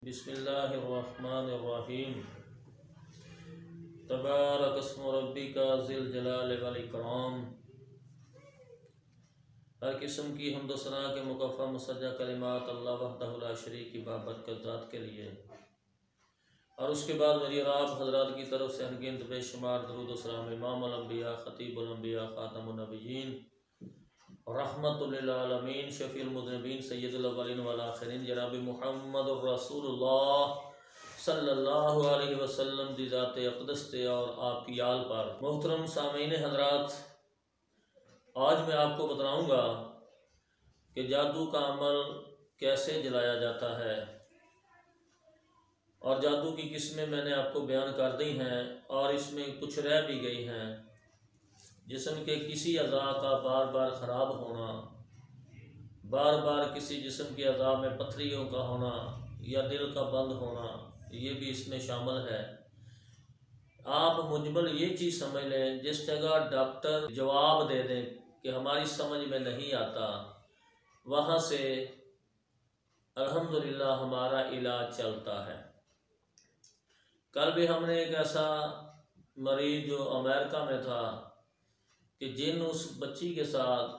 बिस्मिल्लाहिर्रहमानिर्रहीम। तबारक अस्मु रब्बिका ज़िल जलाल वल इकराम। हर किस्म की हम्द व सना के मुकफ़ा मुसज्जा कलिमात अल्लाह वहदहु ला शरीक की बाबरकत ज़ात के लिए, और उसके बाद मेरी और आप हज़रात की तरफ से अनगिनत बेशुमार दरूद व सलाम इमामुल अंबिया ख़तीबुल अंबिया ख़ातमुन नबिय्यीन रहमतुल लिल आलमीन शफ़ीउल मुज़निबीन सय्यदुल अव्वलीन वल आखिरीन जनाब मुहम्मदुर रसूलुल्लाह सल्लल्लाहु अलैहि वसल्लम दी ज़ात अक़दस ते और आपकी आल पर। मोहतरम सामीन हज़रात, आज मैं आपको बताऊंगा कि जादू का अमल कैसे जलाया जाता है, और जादू की किस्में मैंने आपको बयान कर दी हैं और इसमें कुछ रह भी गई हैं। जिस्म के किसी अज़ा का बार बार ख़राब होना, बार बार किसी जिस्म के अज़ा में पथरियों का होना या दिल का बंद होना, ये भी इसमें शामिल है। आप मुजमल ये चीज़ समझ लें, जिस जगह डॉक्टर जवाब दे दें कि हमारी समझ में नहीं आता, वहाँ से अल्हम्दुलिल्लाह हमारा इलाज चलता है। कल भी हमने एक ऐसा मरीज जो अमेरिका में था कि जिन उस बच्ची के साथ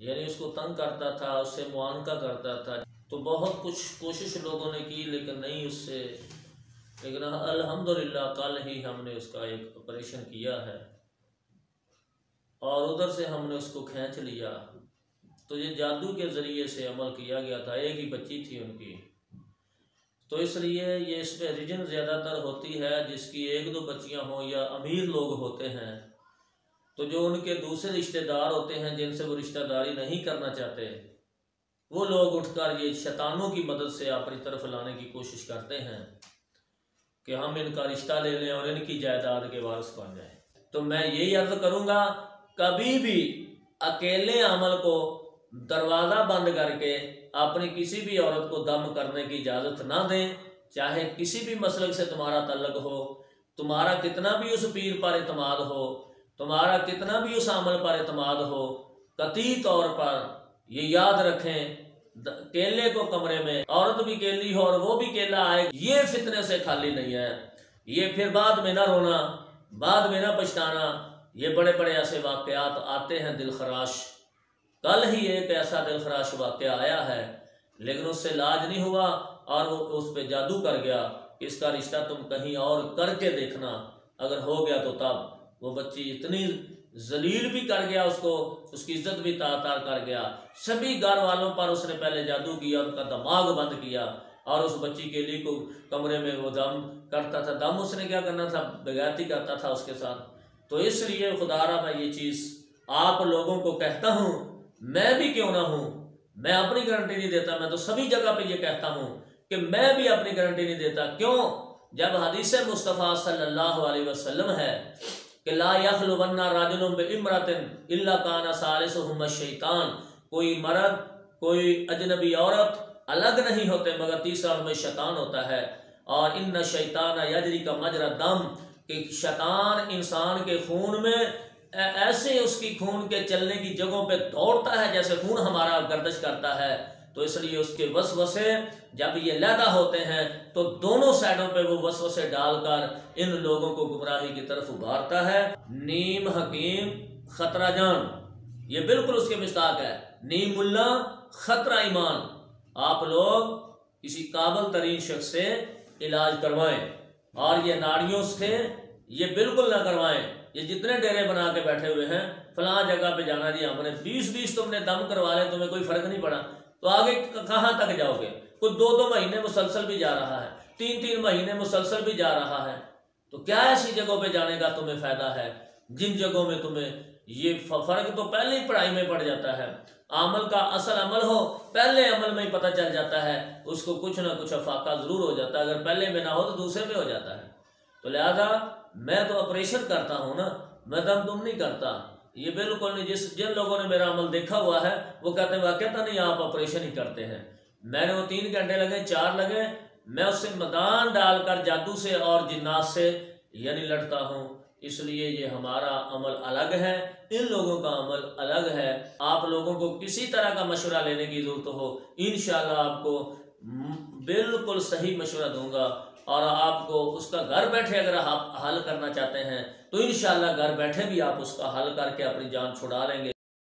यानी उसको तंग करता था, उससे मुआनका करता था, तो बहुत कुछ कोशिश लोगों ने की लेकिन नहीं उससे, लेकिन अल्हम्दुलिल्लाह कल ही हमने उसका एक ऑपरेशन किया है और उधर से हमने उसको खींच लिया। तो ये जादू के ज़रिए से अमल किया गया था। एक ही बच्ची थी उनकी, तो इसलिए ये इसमें रीजन ज़्यादातर होती है जिसकी एक दो बच्चियां हों या अमीर लोग होते हैं, तो जो उनके दूसरे रिश्तेदार होते हैं जिनसे वो रिश्तेदारी नहीं करना चाहते, वो लोग उठकर ये शैतानों की मदद से अपनी तरफ लाने की कोशिश करते हैं कि हम इनका रिश्ता ले लें और इनकी जायदाद के वारिस बन जाएं। तो मैं यही अर्ज करूँगा, कभी भी अकेले अमल को दरवाज़ा बंद करके अपनी किसी भी औरत को दम करने की इजाज़त ना दें। चाहे किसी भी मसलक से तुम्हारा तल्लुक़ हो, तुम्हारा कितना भी उस पीर पर एतमाद हो, तुम्हारा कितना भी उस अमल पर एतमाद हो, कतई तौर पर ये याद रखें, केले को कमरे में औरत भी केली हो और वो भी केला आए, ये फितने से खाली नहीं है। ये फिर बाद में ना रोना, बाद में ना पछताना। ये बड़े बड़े ऐसे वाक़यात आते हैं दिल खराश। कल ही एक ऐसा दिल खराश वाक़या आया है, लेकिन उससे इलाज नहीं हुआ और वो उस पर जादू कर गया। इसका रिश्ता तुम कहीं और करके देखना, अगर हो गया तो तब। वो बच्ची इतनी जलील भी कर गया, उसको उसकी इज्जत भी तार कर गया। सभी घर वालों पर उसने पहले जादू किया, उनका दिमाग बंद किया और उस बच्ची के लिए को कमरे में वो दम करता था। दम उसने क्या करना था, बेगैरती करता था उसके साथ। तो इसलिए खुदारा मैं ये चीज़ आप लोगों को कहता हूँ, मैं भी क्यों ना हूँ, मैं अपनी गारंटी नहीं देता, मैं तो सभी जगह पे ये कहता हूँ कि मैं भी अपनी गारंटी नहीं देता। क्यों? जब हदीस मुस्तफ़ा सल्लल्लाहु अलैहि वसल्लम है कि ला यखलुवन्ना राजुलुन बिइम्रतिन इल्ला काना सालिसुहुम शैतान, कोई मर्द कोई अजनबी औरत अलग नहीं होते मगर तीसरा उनमें शैतान होता है। और इन्न शैतान यजरी का मजरा दम, कि शैतान इंसान के खून में ऐसे उसकी खून के चलने की जगहों पे दौड़ता है जैसे खून हमारा गर्दिश करता है। तो इसलिए उसके वसवसे जब ये लैदा होते हैं तो दोनों साइडों पे वो वसवसे डालकर इन लोगों को गुमराही की तरफ उभारता है। नीम हकीम खतरा जान, ये बिल्कुल उसके मिस्ताक है। नीम मुल्ला खतरा ईमान। आप लोग किसी काबिल तरीन शख्स से इलाज करवाएं, और ये नाड़ियों से ये बिल्कुल ना करवाएं। ये जितने डेरे बना के बैठे हुए हैं, फलां जगह पे जाना जी, हमने 20-20 तुमने दम करवा ले, तुम्हें कोई फर्क नहीं पड़ा, तो आगे कहाँ तक जाओगे? कुछ 2-2 महीने मुसलसल भी जा रहा है, 3-3 महीने मुसलसल भी जा रहा है। तो क्या ऐसी जगहों पे जाने का तुम्हें फायदा है जिन जगहों में तुम्हें ये फर्क तो पहले ही पढ़ाई में पड़ जाता है। अमल का असल अमल हो, पहले अमल में ही पता चल जाता है, उसको कुछ ना कुछ अफाका जरूर हो जाता है। अगर पहले में ना हो तो दूसरे में हो जाता है। तो लिहाजा मैं तो ऑपरेशन करता हूँ ना, मैं दम दुम नहीं करता। ये बिल्कुल नहीं। जिन लोगों ने मेरा अमल देखा हुआ है वो कहते हैं वाकई नहीं आप ऑपरेशन ही करते हैं। मैंने वो 3 घंटे लगे, 4 लगे, मैं उससे मैदान डालकर जादू से और जिन्नात से यानी लड़ता हूँ। इसलिए ये हमारा अमल अलग है, इन लोगों का अमल अलग है। आप लोगों को किसी तरह का मशवरा लेने की जरूरत हो, इंशाअल्लाह आपको बिल्कुल सही मशवरा दूंगा और आपको उसका घर बैठे अगर आप हल करना चाहते हैं तो इंशाल्लाह घर बैठे भी आप उसका हल करके अपनी जान छुड़ा लेंगे।